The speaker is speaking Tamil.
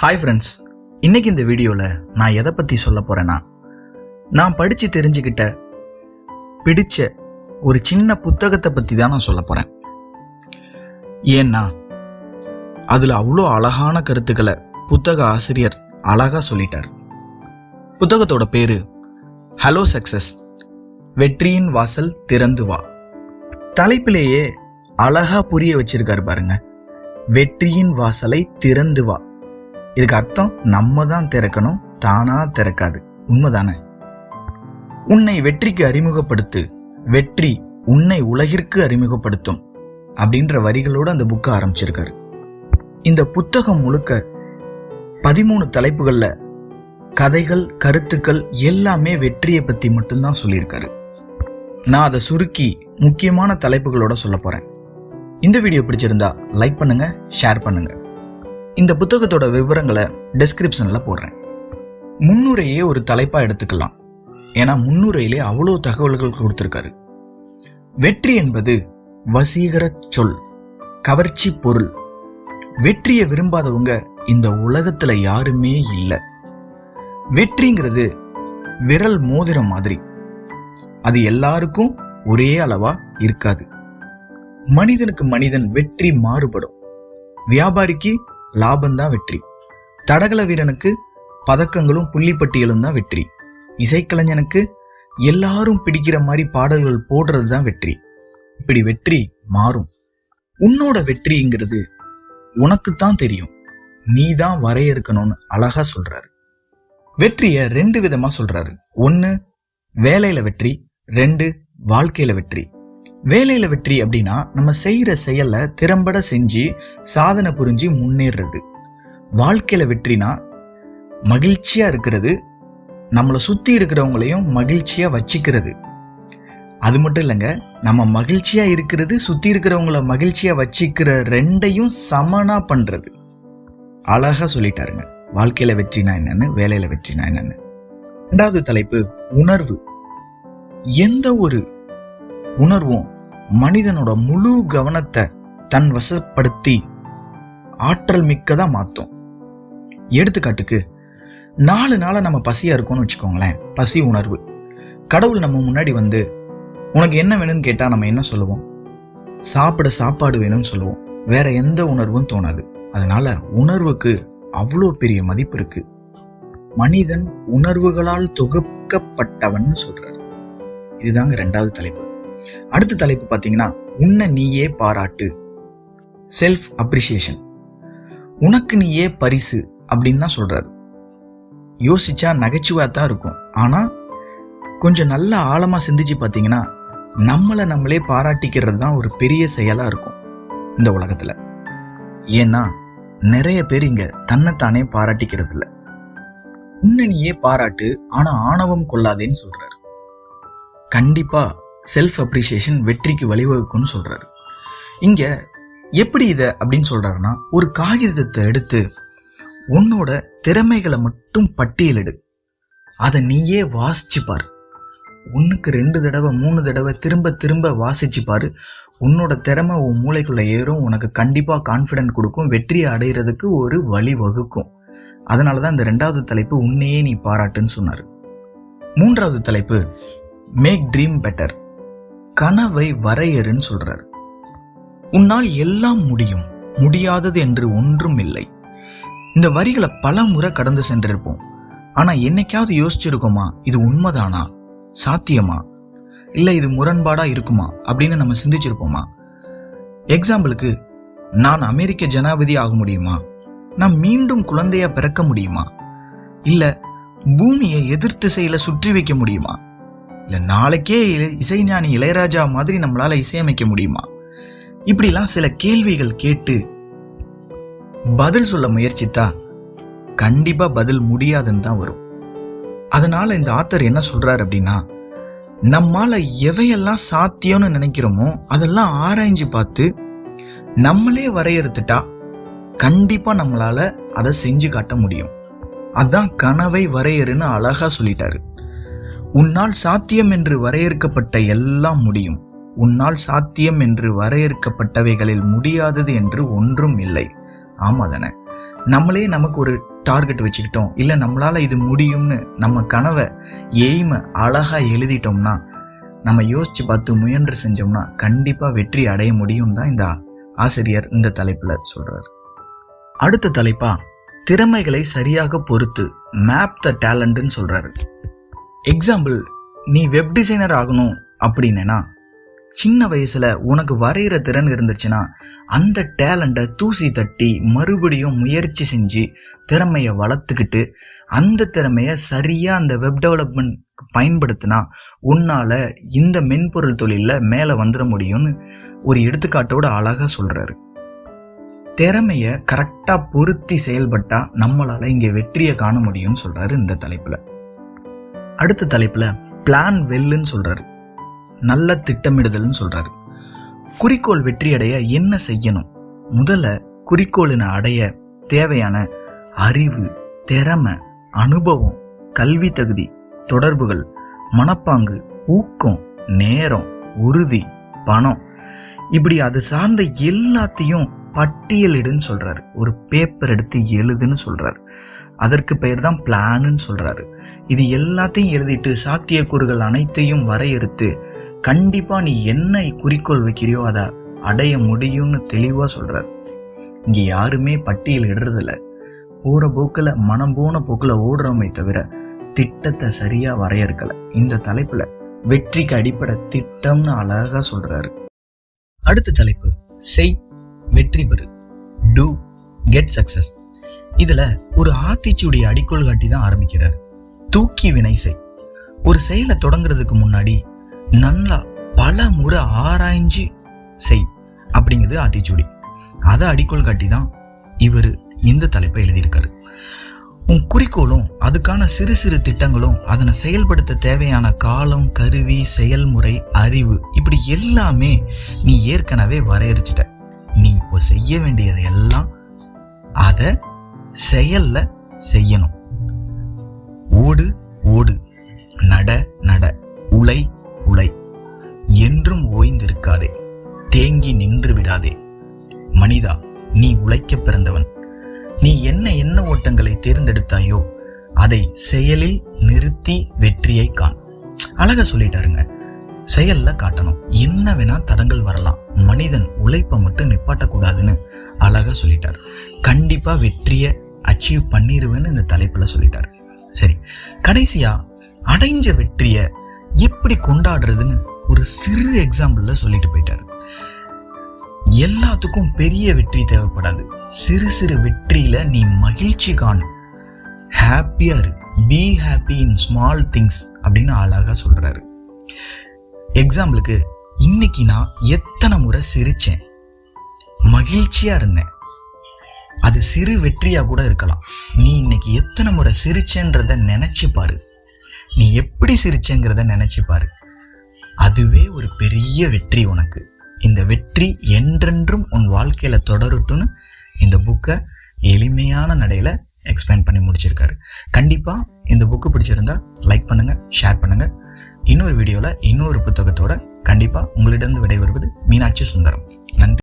ஹாய் ஃப்ரெண்ட்ஸ், இன்றைக்கி இந்த வீடியோவில் நான் எதை பற்றி சொல்ல போகிறேன்னா, நான் படித்து தெரிஞ்சுக்கிட்ட பிடிச்ச ஒரு சின்ன புத்தகத்தை பற்றி தான் நான் சொல்ல போகிறேன். ஏன்னா அதில் அவ்வளோ அழகான கருத்துக்களை புத்தக ஆசிரியர் அழகாக சொல்லிட்டார். புத்தகத்தோட பேர் ஹலோ சக்ஸஸ், வெற்றியின் வாசல் திறந்து வா. தலைப்பிலேயே அழகாக புரிய வச்சிருக்காரு பாருங்க, வெற்றியின் வாசலை திறந்து வா. இதுக்கு அர்த்தம் நம்ம தான் திறக்கணும், தானா திறக்காது. உண்மைதானே? உன்னை வெற்றிக்கு அறிமுகப்படுத்து, வெற்றி உன்னை உலகிற்கு அறிமுகப்படுத்தும் அப்படின்ற வரிகளோடு அந்த புக்கை ஆரம்பிச்சிருக்காரு. இந்த புத்தகம் முழுக்க 13 தலைப்புகளில் கதைகள், கருத்துக்கள் எல்லாமே வெற்றியை பற்றி மட்டும்தான் சொல்லியிருக்காரு. நான் அதை சுருக்கி முக்கியமான தலைப்புகளோட சொல்ல போகிறேன். இந்த வீடியோ பிடிச்சிருந்தா லைக் பண்ணுங்க, ஷேர் பண்ணுங்க. இந்த புத்தகத்தோட விவரங்களை டெஸ்கிரிப்ஷனில் போடுறேன். முன்னுரையே ஒரு தலைப்பாக எடுத்துக்கலாம், ஏன்னா முன்னுரையிலே அவ்வளோ தகவல்கள் கொடுத்துருக்காரு. வெற்றி என்பது வசீகர சொல், கவர்ச்சி பொருள். வெற்றியை விரும்பாதவங்க இந்த உலகத்தில் யாருமே இல்லை. வெற்றிங்கிறது விரல் மோதிரம் மாதிரி, அது எல்லாருக்கும் ஒரே அளவா இருக்காது. மனிதனுக்கு மனிதன் வெற்றி மாறுபடும். வியாபாரிக்கு லாபம்தான் வெற்றி, தடகள வீரனுக்கு பதக்கங்களும் புள்ளிப்பட்டியலும் தான் வெற்றி, இசைக்கலைஞனுக்கு எல்லாரும் பிடிக்கிற மாதிரி பாடல்கள் போடுறது தான் வெற்றி. இப்படி வெற்றி மாறும். உன்னோட வெற்றிங்கிறது உனக்குத்தான் தெரியும், நீ தான் வரையறுக்கணும்னு அழகா சொல்றாரு. வெற்றியை 2 விதமா சொல்றாரு. 1 வேலையில வெற்றி, 2 வாழ்க்கையில வெற்றி. வேலையில வெற்றி அப்படின்னா நம்ம செய்யற செயலை திறம்பட செஞ்சு சாதனை புரிஞ்சு முன்னேறது. வாழ்க்கையில வெற்றினா மகிழ்ச்சியா இருக்கிறது, நம்மளை சுத்தி இருக்கிறவங்களையும் மகிழ்ச்சியா வச்சுக்கிறது. அது மட்டும் இல்லைங்க, நம்ம மகிழ்ச்சியா இருக்கிறது, சுத்தி இருக்கிறவங்கள மகிழ்ச்சியா வச்சுக்கிற 2ஐயும் சமனா பண்றது. அழகா சொல்லிட்டாருங்க வாழ்க்கையில வெற்றினா என்னன்னு, வேலையில வெற்றினா என்னன்னு. 2வது தலைப்பு உணர்வு. எந்த ஒரு உணர்வும் மனிதனோட முழு கவனத்தை தன் வசப்படுத்தி ஆற்றல் மிக்கதா மாத்தும். எடுத்துக்காட்டுக்கு 4 நாளா நம்ம பசியா இருக்கோம்னு வச்சுக்கோங்களேன், பசி உணர்வு. கடவுள் நம்ம முன்னாடி வந்து உனக்கு என்ன வேணும்னு கேட்டா நம்ம என்ன சொல்லுவோம்? சாப்பிட சாப்பாடு வேணும்னு சொல்லுவோம். வேற எந்த உணர்வும் தோணாது. அதனால உணர்வுக்கு அவ்வளோ பெரிய மதிப்பு இருக்கு. மனிதன் உணர்வுகளால் தொகுக்கப்பட்டவன் சொல்றாரு. இதுதாங்க 2வது தலைப்பு. அடுத்த தலைப்பு பார்த்தீங்கன்னா, உன்னை நீயே பாராட்டு, செல்ஃப் அப்ரிசியேஷன். உனக்கு நீயே பரிசு அப்படின்னு தான் சொல்றாரு. யோசிச்சா நகைச்சுவா தான் இருக்கும், ஆனா கொஞ்சம் நல்ல ஆழமா சிந்திச்சு பார்த்தீங்கன்னா நம்மளை நம்மளே பாராட்டிக்கிறது தான் ஒரு பெரிய செயலா இருக்கும் இந்த உலகத்துல. ஏன்னா நிறைய பேர் இங்க தன்னைத்தானே பாராட்டிக்கிறது இல்லை. உன்னை நீயே பாராட்டு, ஆனா ஆணவம் கொள்ளாதேன்னு சொல்றாரு. கண்டிப்பா செல்ஃப் அப்ரிசியேஷன் வெற்றிக்கு வழிவகுக்கும்னு சொல்றாரு. இங்க எப்படி இதை அப்படின்னு சொல்றாருன்னா, ஒரு காகிதத்தை எடுத்து உன்னோட திறமைகளை மட்டும் பட்டியலிடு, அதை நீயே வாசிச்சு பாரு. 1க்கு 2 தடவை 3 தடவை திரும்ப திரும்ப வாசிச்சு பாரு. உன்னோட திறமை உன் மூளைக்குள்ள ஏறும், உனக்கு கண்டிப்பா கான்ஃபிடென்ட் கொடுக்கும், வெற்றியை அடைகிறதுக்கு ஒரு வழி வகுக்கும். அதனாலதான் இந்த 2வது தலைப்பு உன்னையே நீ பாராட்டுன்னு சொன்னாரு. 3வது தலைப்பு மேக் ட்ரீம் பெட்டர், கனவை வரையறுன்னு சொல்றாரு. உன்னால் எல்லாம் முடியும், முடியாதது என்று ஒன்றும் இல்லை. இந்த வரிகளை பல முறை கடந்து சென்றிருப்போம். ஆனா என்னைக்காவது யோசிச்சிருக்கோமா, இது உண்மைதானா, சாத்தியமா, இல்லை இது முரண்பாடா இருக்குமா அப்படின்னு நம்ம சிந்திச்சிருப்போமா? எக்ஸாம்பிளுக்கு, நான் அமெரிக்க ஜனாதிபதி ஆக முடியுமா, நான் மீண்டும் குழந்தையா பிறக்க முடியுமா, இல்ல பூமியை எதிர் திசையில சுற்றி வைக்க முடியுமா, இல்லை நாளைக்கே இசைஞானி இளையராஜா மாதிரி நம்மளால இசையமைக்க முடியுமா? இப்படிலாம் சில கேள்விகள் கேட்டு பதில் சொல்ல முயற்சித்தா கண்டிப்பா பதில் முடியாதுன்னு தான் வரும். அதனால இந்த ஆத்தர் என்ன சொல்றாரு அப்படின்னா, நம்மால எவையெல்லாம் சாத்தியம்னு நினைக்கிறோமோ அதெல்லாம் ஆராய்ஞ்சு பார்த்து நம்மளே வரையறுத்துட்டா கண்டிப்பா நம்மளால அதை செஞ்சு காட்ட முடியும். அதான் கனவை வரையறுன்னு அழகா சொல்லிட்டாரு. உன்னால் சாத்தியம் என்று வரையறுக்கப்பட்ட எல்லாம் முடியும், உன்னால் சாத்தியம் என்று வரையறுக்கப்பட்டவைகளில் முடியாதது என்று ஒன்றும் இல்லை. ஆமா தானே? நம்மளே நமக்கு ஒரு டார்கெட் வச்சுக்கிட்டோம், இல்லை நம்மளால் இது முடியும்னு நம்ம கனவை எய்மை அழகாக எழுதிட்டோம்னா, நம்ம யோசித்து பார்த்து முயன்று செஞ்சோம்னா கண்டிப்பாக வெற்றி அடைய முடியும் தான் இந்த ஆசிரியர் இந்த தலைப்பில் சொல்கிறார். அடுத்த தலைப்பா திறமைகளை சரியாக பொறுத்து மேப் த டேலண்ட்னு சொல்கிறாரு. எக்ஸாம்பிள், நீ வெப் டிசைனர் ஆகணும் அப்படின்னா சின்ன வயசில் உனக்கு வரைகிற திறன் இருந்துச்சுன்னா அந்த டேலண்ட்டை தூசி தட்டி மறுபடியும் முயற்சி செஞ்சு திறமையை வளர்த்துக்கிட்டு அந்த திறமையை சரியாக அந்த வெப் டெவலப்மெண்ட் பயன்படுத்தினா உன்னால் இந்த மென்பொருள் தொழிலில் மேலே வந்துட முடியும்னு ஒரு எடுத்துக்காட்டோட அழகாக சொல்கிறாரு. திறமையை கரெக்டாக பொருத்தி செயல்பட்டால் நம்மளால் இங்கே வெற்றியை காண முடியும்னு சொல்கிறாரு இந்த தலைப்பில். அடுத்த தலைப்பில் பிளான் வெல்லுன்னு சொல்கிறாரு, நல்ல திட்டமிடுதல்னு சொல்கிறாரு. குறிக்கோள் வெற்றி அடைய என்ன செய்யணும்? முதல்ல குறிக்கோளினை அடைய தேவையான அறிவு, திறமை, அனுபவம், கல்வி தகுதி, தொடர்புகள், மனப்பாங்கு, ஊக்கம், நேரம், உறுதி, பணம், இப்படி அது சார்ந்த எல்லாத்தையும் பட்டியலிடுன்னு சொல்கிறாரு. ஒரு பேப்பர் எடுத்து எழுதுன்னு சொல்கிறாரு. அதற்கு பெயர் தான் பிளான்னு சொல்கிறாரு. இது எல்லாத்தையும் எழுதிட்டு சாத்தியக்கூறுகள் அனைத்தையும் வரையறுத்து கண்டிப்பாக நீ என்ன குறிக்கோள் வைக்கிறியோ அதை அடைய முடியும்னு தெளிவாக சொல்கிறார். இங்கே யாருமே பட்டியல் இடுறதில்ல, போகிற போக்கில் மனம் போன போக்கில் ஓடுறோமே தவிர திட்டத்தை சரியாக வரையறுக்கலை. இந்த தலைப்பில் வெற்றிக்கு அடிப்படை திட்டம்னு அழகாக சொல்கிறாரு. அடுத்த தலைப்பு செய், வெற்றி பெறு, டூ கெட் சக்சஸ். இதில் ஒரு ஆத்திச்சூடியை அடிக்கோள் காட்டி தான் ஆரம்பிக்கிறார். தூக்கி வினை செய். ஒரு செயலை தொடங்குறதுக்கு முன்னாடி நல்லா பல முறை ஆராய்ஞ்சு செய் அப்படிங்கிறது ஆத்திச்சூடி. அதை அடிக்கோள் காட்டி தான் இவர் இந்த தலைப்பை எழுதியிருக்காரு. உன் குறிக்கோளும் அதுக்கான சிறு சிறு திட்டங்களும் அதனை செயல்படுத்த தேவையான காலம், கருவி, செயல்முறை, அறிவு, இப்படி எல்லாமே நீ ஏற்கனவே வரையறுச்சிட்ட. நீ இப்போ செய்ய வேண்டியது எல்லாம் அதை செயல்ல செய்யணும். ஓடு ஓடு, நட நட, உழை உழை, என்றும் ஓய்ந்திருக்காதே, தேங்கி நின்று விடாதே. மனிதா, நீ உழைக்க பிறந்தவன். நீ என்ன ஓட்டங்களை தேர்ந்தெடுத்தாயோ அதை செயலில் நிறுத்தி வெற்றியை காண். அழகா சொல்லிட்டாருங்க. செயல்ல காட்டணும். என்ன வேணா தடங்கள் வரலாம், மனிதன் உழைப்பை மட்டும் நிப்பாட்டக்கூடாதுன்னு அழகா சொல்லிட்டார். கண்டிப்பா வெற்றியை அச்சீவ் பண்ணிடுவேன்னு இந்த தலைப்புல சொல்லிட்டார். சரி, கடைசியா அடைஞ்ச வெற்றியை எப்படி கொண்டாடுறதுன்னு ஒரு சிறு எக்ஸாம்பிள்ல சொல்லிட்டு போயிட்டாரு. எல்லாத்துக்கும் பெரிய வெற்றி தேவைப்படாது. சிறு சிறு வெற்றியில நீ மகிழ்ச்சி காண், ஹாப்பியா இரு, be happy in small things அப்படின்னு அழகா சொல்றாரு. எக்ஸாம்பிளுக்கு, இன்னைக்கு நான் எத்தனை முறை சிரிச்சேன், மகிழ்ச்சியா இருந்தேன். அது சிறு வெற்றியா கூட இருக்கலாம். நீ இன்னைக்கு எத்தனை முறை சிரிச்சேன்றத நினைச்சு பாரு. நீ எப்படி சிரிச்சேங்கிறத நினைச்சு பாரு. அதுவே ஒரு பெரிய வெற்றி உனக்கு. இந்த வெற்றி என்றென்றும் உன் வாழ்க்கையில தொடரட்டும்னு இந்த புக்கை எளிமையான நடையில எக்ஸ்பிளைன் பண்ணி முடிச்சிருக்காரு. கண்டிப்பா இந்த புக்கு பிடிச்சிருந்தா லைக் பண்ணுங்க, ஷேர் பண்ணுங்க. இன்னொரு வீடியோல இன்னொரு புத்தகத்தோட கண்டிப்பா உங்களிடம் விடைபெறுவது மீனாட்சி சுந்தரம். நன்றி.